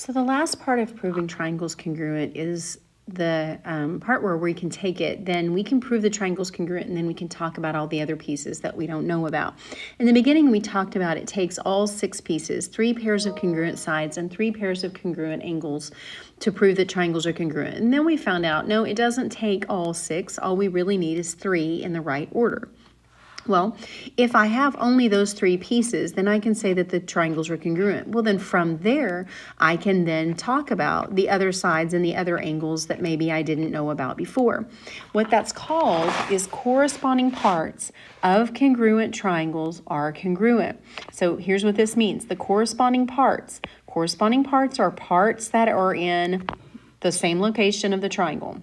So the last part of proving triangles congruent is the part where we can take it, then we can prove the triangle's congruent, and then we can talk about all the other pieces that we don't know about. In the beginning, we talked about it takes all 6 pieces, 3 pairs of congruent sides and 3 pairs of congruent angles to prove that triangles are congruent. And then we found out, no, it doesn't take all 6. All we really need is 3 in the right order. Well, if I have only those 3 pieces, then I can say that the triangles are congruent. Well, then from there, I can then talk about the other sides and the other angles that maybe I didn't know about before. What that's called is corresponding parts of congruent triangles are congruent. So here's what this means. The corresponding parts are parts that are in the same location of the triangle.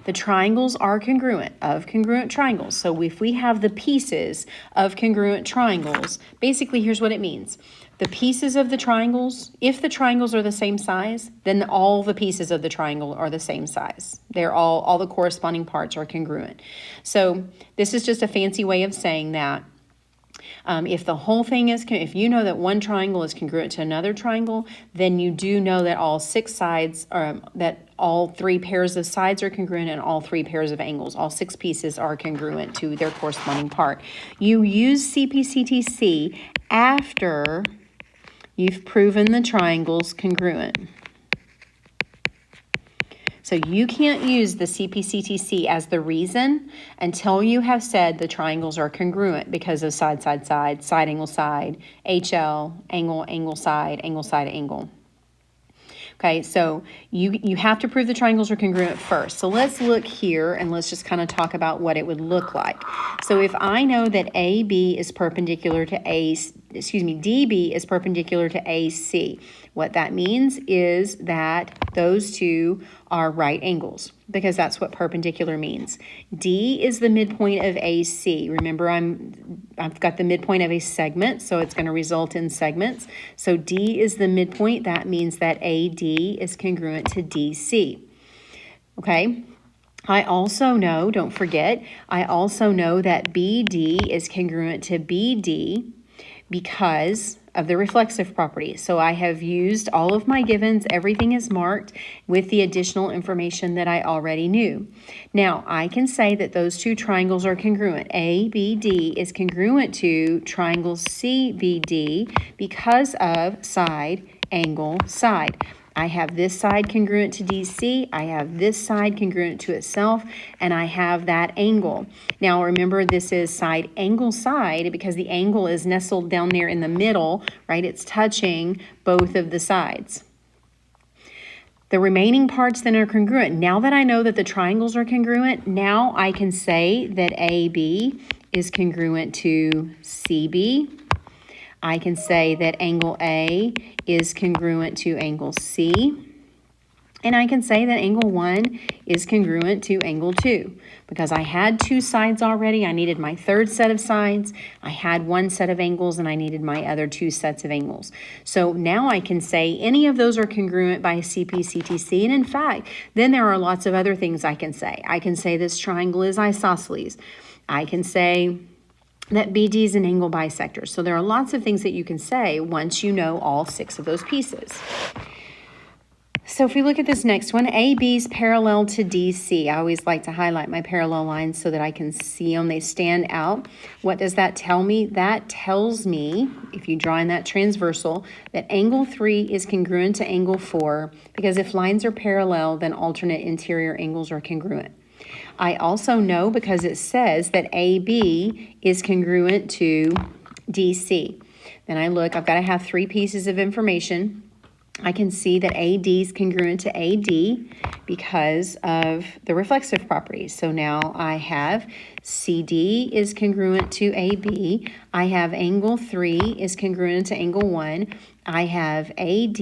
The triangles are congruent of congruent triangles. So if we have the pieces of congruent triangles, basically here's what it means. The pieces of the triangles, if the triangles are the same size, then all the pieces of the triangle are the same size. They're all the corresponding parts are congruent. So this is just a fancy way of saying that if the whole thing is, if you know that one triangle is congruent to another triangle, then you do know that all 6 sides, that all 3 pairs of sides are congruent and all 3 pairs of angles, all 6 pieces are congruent to their corresponding part. You use Cpctc after you've proven the triangles congruent. So you can't use the Cpctc as the reason until you have said the triangles are congruent because of side, side, side, side, angle, side, HL, angle, angle, side, angle. Okay, so you have to prove the triangles are congruent first. So let's look here and let's just kind of talk about what it would look like. So if I know that AB is perpendicular to DB is perpendicular to AC, what that means is that those two are right angles, because that's what perpendicular means. D is the midpoint of AC. Remember, I've got the midpoint of a segment, so it's going to result in segments. So D is the midpoint. That means that AD is congruent to DC. Okay? I also know, don't forget, I also know that BD is congruent to BD because of the reflexive property. So I have used all of my givens, everything is marked with the additional information that I already knew. Now, I can say that those two triangles are congruent. ABD is congruent to triangle CBD because of side, angle, side. I have this side congruent to DC, I have this side congruent to itself, and I have that angle. Now remember, this is side, angle, side, because the angle is nestled down there in the middle, right? It's touching both of the sides. The remaining parts then are congruent. Now that I know that the triangles are congruent, now I can say that AB is congruent to CB. I can say that angle A is congruent to angle C. And I can say that angle 1 is congruent to angle 2. Because I had 2 sides already, I needed my 3rd set of sides. I had 1 set of angles, and I needed my other 2 sets of angles. So now I can say any of those are congruent by Cpctc. And in fact, then there are lots of other things I can say. I can say this triangle is isosceles. I can say that BD is an angle bisector. So there are lots of things that you can say once you know all 6 of those pieces. So if we look at this next one, AB is parallel to DC. I always like to highlight my parallel lines so that I can see them. They stand out. What does that tell me? That tells me, if you draw in that transversal, that angle 3 is congruent to angle 4, because if lines are parallel, then alternate interior angles are congruent. I also know, because it says that AB is congruent to DC. Then I look, I've got to have 3 pieces of information. I can see that AD is congruent to AD because of the reflexive properties. So now I have CD is congruent to AB. I have angle 3 is congruent to angle 1. I have AD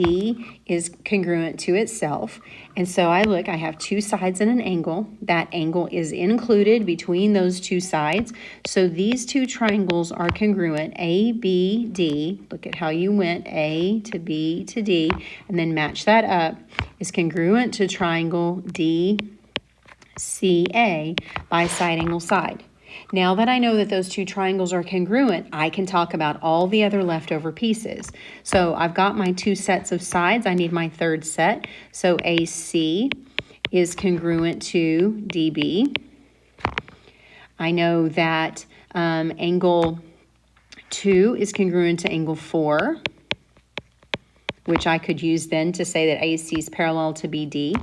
is congruent to itself. And so I look, I have 2 sides and an angle. That angle is included between those 2 sides. So these 2 triangles are congruent. ABD, look at how you went A to B to D, and then match that up, is congruent to triangle DCA by side, angle, side. Now that I know that those two triangles are congruent, I can talk about all the other leftover pieces. So I've got my two sets of sides. I need my third set. So AC is congruent to DB. I know that angle 2 is congruent to angle 4, which I could use then to say that AC is parallel to BD.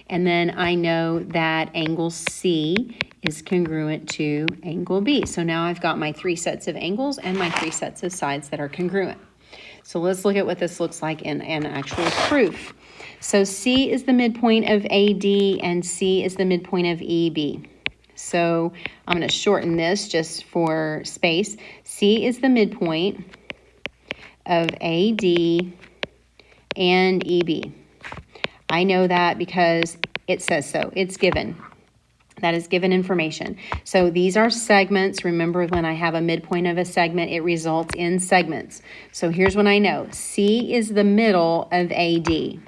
And then I know that angle C is congruent to angle B. So now I've got my 3 sets of angles and my 3 sets of sides that are congruent. So let's look at what this looks like in an actual proof. So C is the midpoint of AD and C is the midpoint of EB. So I'm going to shorten this just for space. C is the midpoint of AD and EB. I know that because it says so. It's given. That is given information. So these are segments. Remember, when I have a midpoint of a segment, it results in segments. So here's what I know. C is the middle of AD.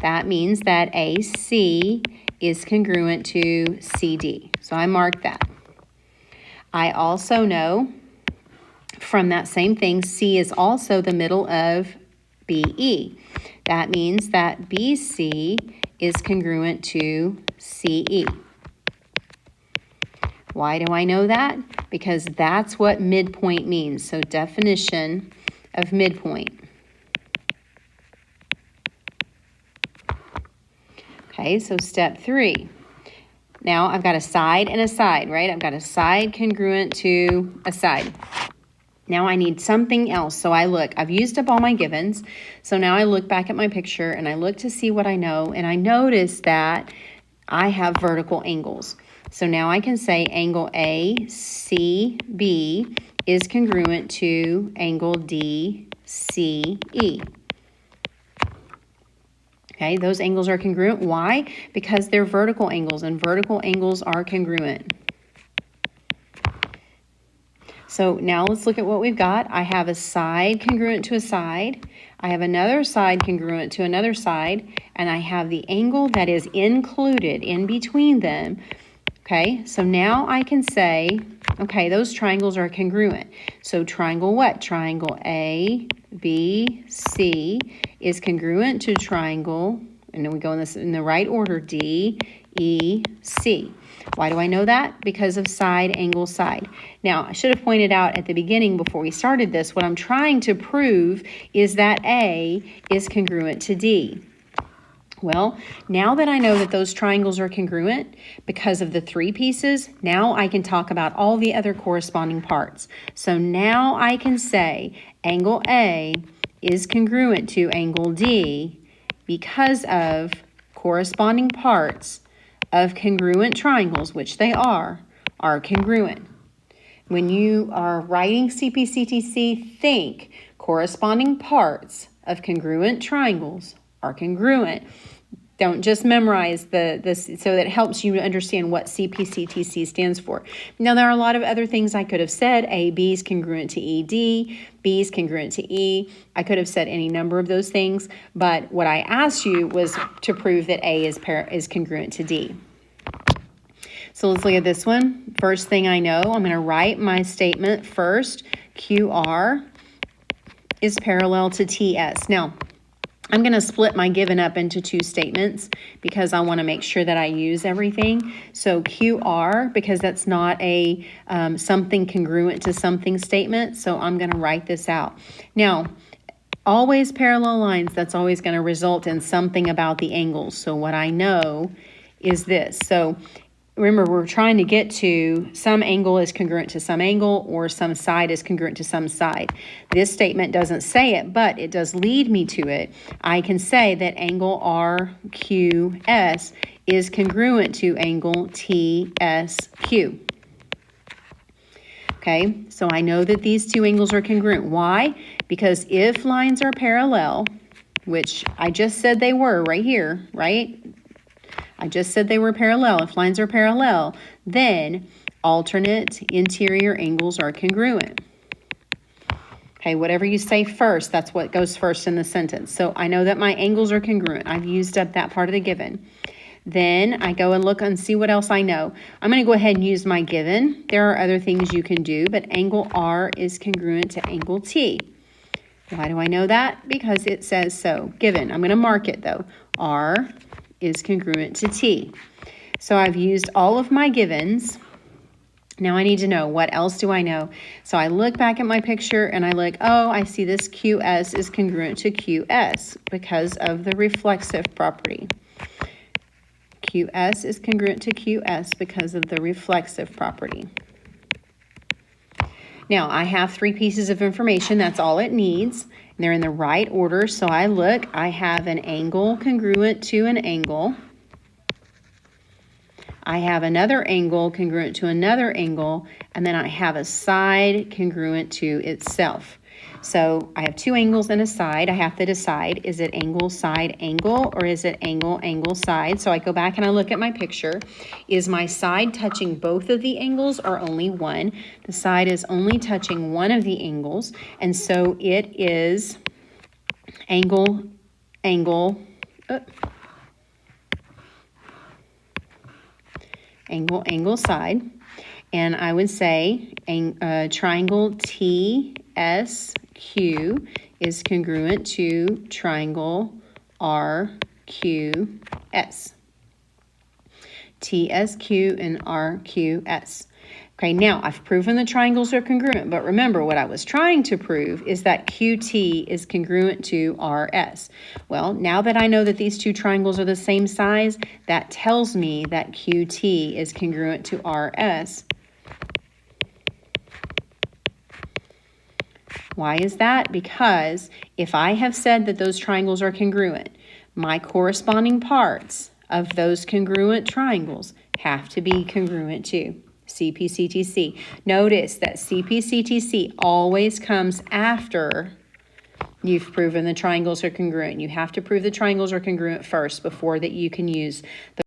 That means that AC is congruent to CD. So I marked that. I also know from that same thing, C is also the middle of BE. That means that BC is congruent to CE. Why do I know that? Because that's what midpoint means. So definition of midpoint. Okay, so step 3. Now I've got a side and a side, right? I've got a side congruent to a side. Now I need something else. So I look, I've used up all my givens. So now I look back at my picture and I look to see what I know. And I notice that I have vertical angles. So now I can say angle ACB is congruent to angle DCE. Okay, those angles are congruent. Why? Because they're vertical angles, and vertical angles are congruent. So now let's look at what we've got. I have a side congruent to a side. I have another side congruent to another side, and I have the angle that is included in between them. Okay, so now I can say, okay, those triangles are congruent. So triangle what? Triangle ABC is congruent to triangle, and then we go in this in the right order, DEC. Why do I know that? Because of side, angle, side. Now, I should have pointed out at the beginning before we started this, what I'm trying to prove is that A is congruent to D. Well, now that I know that those triangles are congruent because of the 3 pieces, now I can talk about all the other corresponding parts. So now I can say angle A is congruent to angle D because of corresponding parts of congruent triangles, which they are congruent. When you are writing Cpctc, think corresponding parts of congruent triangles are congruent. Don't just memorize this so that it helps you understand what Cpctc stands for. Now, there are a lot of other things I could have said. AB is congruent to ED, B is congruent to E. I could have said any number of those things, but what I asked you was to prove that A is congruent to D. So let's look at this one. First thing I know, I'm going to write my statement first. QR is parallel to TS. Now, I'm going to split my given up into 2 statements because I want to make sure that I use everything. So QR, because that's not a something congruent to something statement, so I'm going to write this out. Now, always parallel lines, that's always going to result in something about the angles. So what I know is this. So remember, we're trying to get to some angle is congruent to some angle or some side is congruent to some side. This statement doesn't say it, but it does lead me to it. I can say that angle RQS is congruent to angle TSQ. Okay, so I know that these 2 angles are congruent. Why? Because if lines are parallel, which I just said they were right here, right? I just said they were parallel. If lines are parallel, then alternate interior angles are congruent. Okay, whatever you say first, that's what goes first in the sentence. So I know that my angles are congruent. I've used up that part of the given. Then I go and look and see what else I know. I'm going to go ahead and use my given. There are other things you can do, but angle R is congruent to angle T. Why do I know that? Because it says so. Given. I'm going to mark it though. R is congruent to T. So I've used all of my givens. Now I need to know, what else do I know? So I look back at my picture and I look, oh, I see this QS is congruent to QS because of the reflexive property. QS is congruent to QS because of the reflexive property. Now I have 3 pieces of information. That's all it needs. They're in the right order. So I look, I have an angle congruent to an angle. I have another angle congruent to another angle, and then I have a side congruent to itself. So I have 2 angles and a side. I have to decide, is it angle, side, angle, or is it angle, angle, side? So I go back and I look at my picture. Is my side touching both of the angles or only one? The side is only touching one of the angles, and so it is angle, angle, angle, angle, side. And I would say triangle TSQ is congruent to triangle RQS. TSQ and RQS. Okay, now I've proven the triangles are congruent, but remember what I was trying to prove is that QT is congruent to RS. Well, now that I know that these 2 triangles are the same size, that tells me that QT is congruent to RS. Why is that? Because if I have said that those triangles are congruent, my corresponding parts of those congruent triangles have to be congruent too. Cpctc. Notice that Cpctc always comes after you've proven the triangles are congruent. You have to prove the triangles are congruent first before that you can use the